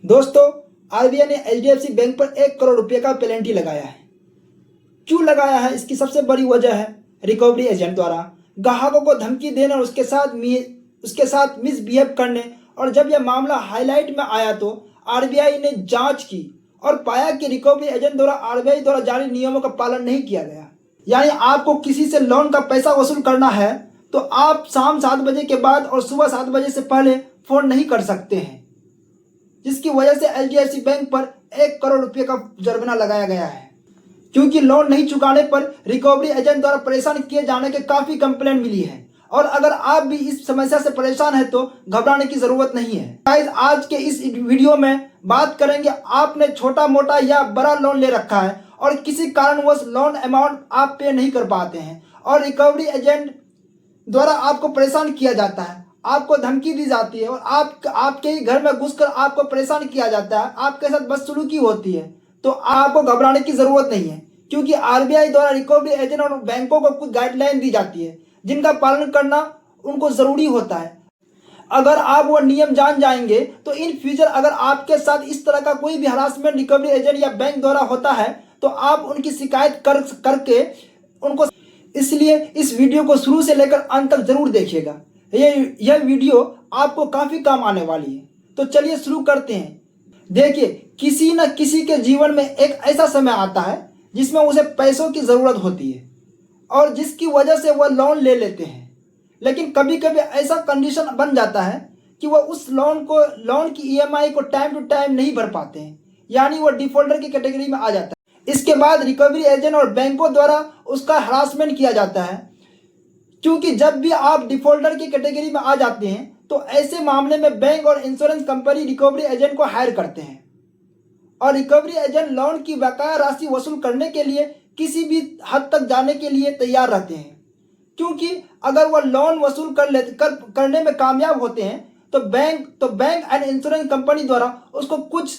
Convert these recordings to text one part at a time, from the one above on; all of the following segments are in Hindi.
दोस्तों, आरबीआई ने एचडीएफसी बैंक पर 1 करोड़ रुपए का पेनल्टी लगाया है। क्यों लगाया है? इसकी सबसे बड़ी वजह है रिकवरी एजेंट द्वारा ग्राहकों को धमकी देने और उसके साथ मिसबिहेव करने। और जब यह मामला हाईलाइट में आया तो आरबीआई ने जांच की और पाया कि रिकवरी एजेंट द्वारा आरबीआई द्वारा जारी नियमों का पालन नहीं किया गया। यानी आपको किसी से लोन का पैसा वसूल करना है तो आप शाम 7 बजे के बाद और सुबह 7 बजे से पहले फ़ोन नहीं कर सकते हैं, जिसकी वजह से एचडीएफसी बैंक पर 1 करोड़ रुपए का जुर्माना लगाया गया है। क्योंकि लोन नहीं चुकाने पर रिकवरी एजेंट द्वारा परेशान किए जाने के काफ़ी कंप्लेंट मिली है। और अगर आप भी इस समस्या से परेशान हैं तो घबराने की ज़रूरत नहीं है। गाइस, आज के इस वीडियो में बात करेंगे, आपने छोटा मोटा या बड़ा लोन ले रखा है और किसी कारणवश लोन अमाउंट आप पे नहीं कर पाते हैं और रिकवरी एजेंट द्वारा आपको परेशान किया जाता है, आपको धमकी दी जाती है और आपके ही घर में घुसकर आपको परेशान किया जाता है, आपके साथ बदसलूकी होती है, तो आपको घबराने की ज़रूरत नहीं है। क्योंकि आरबीआई द्वारा रिकवरी एजेंट और बैंकों को कुछ गाइडलाइन दी जाती है जिनका पालन करना उनको ज़रूरी होता है। अगर आप वो नियम जान जाएंगे तो इन फ्यूचर अगर आपके साथ इस तरह का कोई भी हरासमेंट रिकवरी एजेंट या बैंक द्वारा होता है तो आप उनकी शिकायत करके उनको। इसलिए इस वीडियो को शुरू से लेकर अंत तक जरूर देखिएगा। यह वीडियो आपको काफ़ी काम आने वाली है। तो चलिए शुरू करते हैं। देखिए, किसी न किसी के जीवन में एक ऐसा समय आता है जिसमें उसे पैसों की ज़रूरत होती है और जिसकी वजह से वह लोन ले लेते हैं। लेकिन कभी कभी ऐसा कंडीशन बन जाता है कि वह उस लोन की ईएमआई को टाइम टू टाइम नहीं भर पाते हैं, यानी वह डिफॉल्टर की कैटेगरी में आ जाता है। इसके बाद रिकवरी एजेंट और बैंकों द्वारा उसका हरासमेंट किया जाता है। क्योंकि जब भी आप डिफॉल्टर की कैटेगरी में आ जाते हैं तो ऐसे मामले में बैंक और इंश्योरेंस कंपनी रिकवरी एजेंट को हायर करते हैं और रिकवरी एजेंट लोन की बकाया राशि वसूल करने के लिए किसी भी हद तक जाने के लिए तैयार रहते हैं। क्योंकि अगर वह लोन वसूल करने में कामयाब होते हैं तो बैंक एंड इंश्योरेंस कंपनी द्वारा उसको कुछ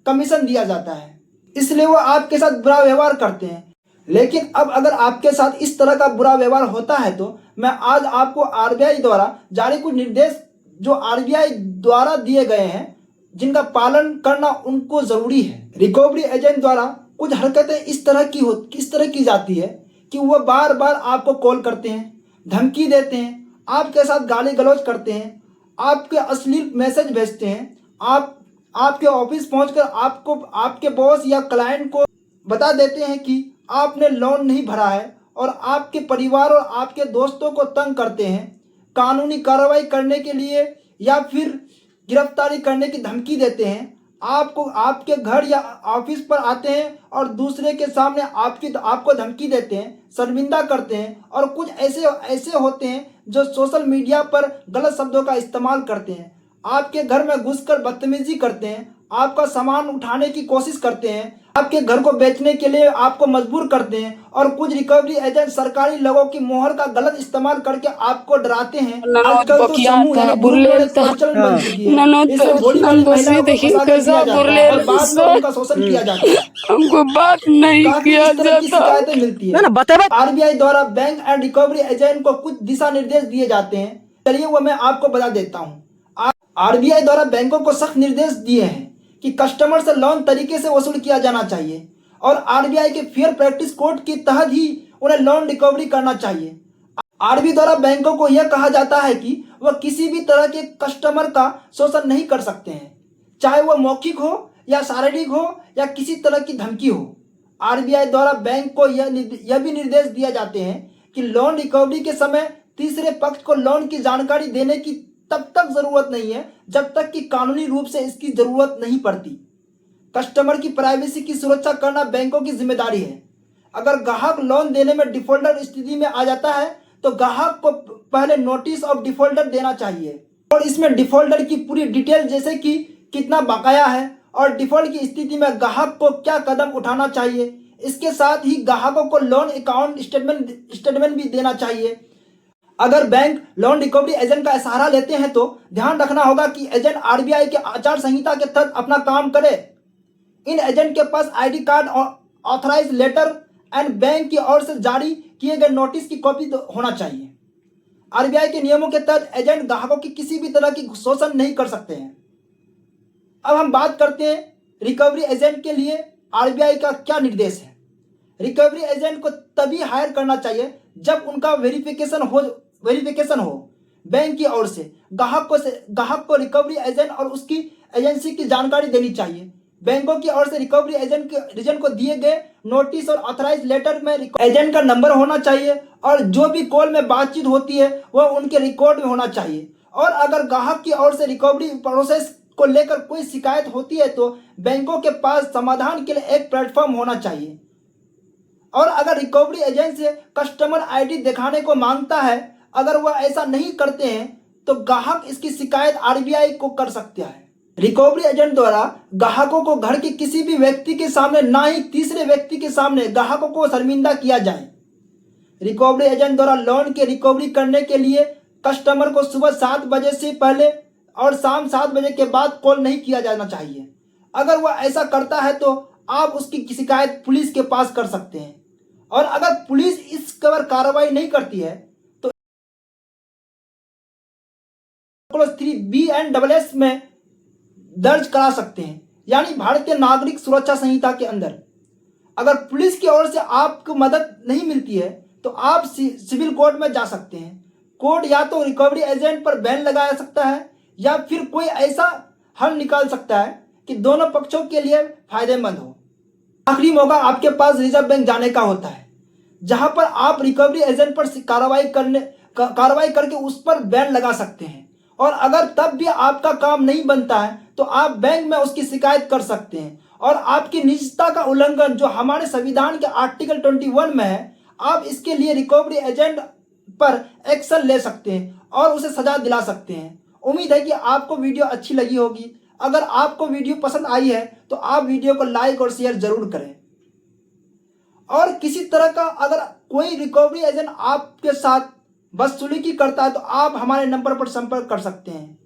कमीशन दिया जाता है, इसलिए वह आपके साथ बुरा व्यवहार करते हैं। लेकिन अब अगर आपके साथ इस तरह का बुरा व्यवहार होता है तो मैं आज आपको आरबीआई द्वारा जारी कुछ निर्देश जो आरबीआई द्वारा दिए गए हैं जिनका पालन करना उनको ज़रूरी है। रिकवरी एजेंट द्वारा कुछ हरकतें इस तरह की जाती है कि वह बार बार आपको कॉल करते हैं, धमकी देते हैं, आपके साथ गाली गलौज करते हैं, आपके अश्लील मैसेज भेजते हैं, आपके ऑफिस पहुंचकर आपके बॉस या क्लाइंट को बता देते हैं कि आपने लोन नहीं भरा है और आपके परिवार और आपके दोस्तों को तंग करते हैं, कानूनी कार्रवाई करने के लिए या फिर गिरफ्तारी करने की धमकी देते हैं, आपके घर या ऑफिस पर आते हैं और दूसरे के सामने आपको धमकी देते हैं, शर्मिंदा करते हैं। और कुछ ऐसे होते हैं जो सोशल मीडिया पर गलत शब्दों का इस्तेमाल करते हैं, आपके घर में घुसकर बदतमीजी करते हैं, आपका सामान उठाने की कोशिश करते हैं, आपके घर को बेचने के लिए आपको मजबूर करते हैं। और कुछ रिकवरी एजेंट सरकारी लोगों की मोहर का गलत इस्तेमाल करके आपको डराते हैं। आजकल तो समूह यानी ग्रुप प्रचलन बन चुकी है। इसमें भोली भाली महिलाओं को फंसा कर दिया जाता है और बाद में उनका शोषण किया जाता है। हमको बात नहीं किया इस तरह की शिकायतें मिलती है। आरबीआई द्वारा बैंक एंड रिकवरी एजेंट को कुछ दिशा निर्देश दिए जाते हैं। चलिए वो मैं आपको बता देता हूँ। आरबीआई द्वारा बैंकों को सख्त निर्देश दिए हैं कि कस्टमर से लोन तरीके से वसूल किया जाना चाहिए और आरबीआई के फेयर प्रैक्टिस कोड के तहत ही उन्हें लोन रिकवरी करना चाहिए। आरबीआई द्वारा बैंकों को यह कहा जाता है कि वह किसी भी तरह के कस्टमर का शोषण नहीं कर सकते हैं, चाहे वह मौखिक हो या शारीरिक हो या किसी तरह की धमकी हो। आरबीआई द्वारा बैंक को यह भी निर्देश दिए जाते हैं कि लोन रिकवरी के समय तीसरे पक्ष को लोन की जानकारी देने की तब तक ज़रूरत नहीं है जब तक कि कानूनी रूप से इसकी ज़रूरत नहीं पड़ती। कस्टमर की प्राइवेसी की सुरक्षा करना बैंकों की जिम्मेदारी है। अगर ग्राहक लोन देने में डिफॉल्टर स्थिति में आ जाता है तो ग्राहक को पहले नोटिस ऑफ डिफॉल्टर देना चाहिए और इसमें डिफॉल्टर की पूरी डिटेल जैसे कि कितना बकाया है और डिफॉल्ट की स्थिति में ग्राहक को क्या कदम उठाना चाहिए। इसके साथ ही ग्राहकों को लोन अकाउंट स्टेटमेंट भी देना चाहिए। अगर बैंक लोन रिकवरी एजेंट का सहारा लेते हैं तो ध्यान रखना होगा कि एजेंट आरबीआई के आचार संहिता के तहत अपना काम करे। इन एजेंट के पास आईडी कार्ड और ऑथराइज लेटर एंड बैंक की ओर से जारी किए गए नोटिस की कॉपी होना चाहिए। आरबीआई के नियमों के तहत एजेंट ग्राहकों की किसी भी तरह की शोषण नहीं कर सकते हैं। अब हम बात करते हैं रिकवरी एजेंट के लिए आरबीआई का क्या निर्देश है। रिकवरी एजेंट को तभी हायर करना चाहिए जब उनका वेरिफिकेशन हो बैंक की ओर से। ग्राहक को रिकवरी एजेंट और उसकी एजेंसी की जानकारी देनी चाहिए। बैंकों की ओर से रिकवरी एजेंट को दिए गए नोटिस और ऑथराइज लेटर में एजेंट का नंबर होना चाहिए और जो भी कॉल में बातचीत होती है वह उनके रिकॉर्ड में होना चाहिए। और अगर ग्राहक की ओर से रिकवरी प्रोसेस को लेकर कोई शिकायत होती है तो बैंकों के पास समाधान के लिए एक प्लेटफॉर्म होना चाहिए। और अगर रिकवरी एजेंट से कस्टमर आईडी दिखाने को मांगता है, अगर वह ऐसा नहीं करते हैं तो ग्राहक इसकी शिकायत आरबीआई को कर सकता है। रिकवरी एजेंट द्वारा ग्राहकों को घर के किसी भी व्यक्ति के सामने, ना ही तीसरे व्यक्ति के सामने ग्राहकों को शर्मिंदा किया जाए। रिकवरी एजेंट द्वारा लोन की रिकवरी करने के लिए कस्टमर को सुबह 7 बजे से पहले और शाम 7 बजे के बाद कॉल नहीं किया जाना चाहिए। अगर वह ऐसा करता है तो आप उसकी शिकायत पुलिस के पास कर सकते हैं और अगर पुलिस इस पर कार्रवाई नहीं करती है तो 3BNSS में दर्ज करा सकते हैं, यानी भारतीय नागरिक सुरक्षा संहिता के अंदर। अगर पुलिस की ओर से आपको मदद नहीं मिलती है तो आप सिविल कोर्ट में जा सकते हैं। कोर्ट या तो रिकवरी एजेंट पर बैन लगाया सकता है या फिर कोई ऐसा हल निकाल सकता है कि दोनों पक्षों के लिए फायदेमंद हो। आखिरी मौका आपके पास रिजर्व बैंक जाने का होता है, जहां पर आप रिकवरी एजेंट पर कार्रवाई करके उस पर बैन लगा सकते हैं। और अगर तब भी आपका काम नहीं बनता है तो आप बैंक में उसकी शिकायत कर सकते हैं और आपकी निजता का उल्लंघन जो हमारे संविधान के आर्टिकल 21 में है, आप इसके लिए रिकवरी एजेंट पर एक्शन ले सकते हैं और उसे सजा दिला सकते हैं। उम्मीद है कि आपको वीडियो अच्छी लगी होगी। अगर आपको वीडियो पसंद आई है तो आप वीडियो को लाइक और शेयर जरूर करें। और किसी तरह का अगर कोई रिकवरी एजेंट आपके साथ बदसलूकी करता है तो आप हमारे नंबर पर संपर्क कर सकते हैं।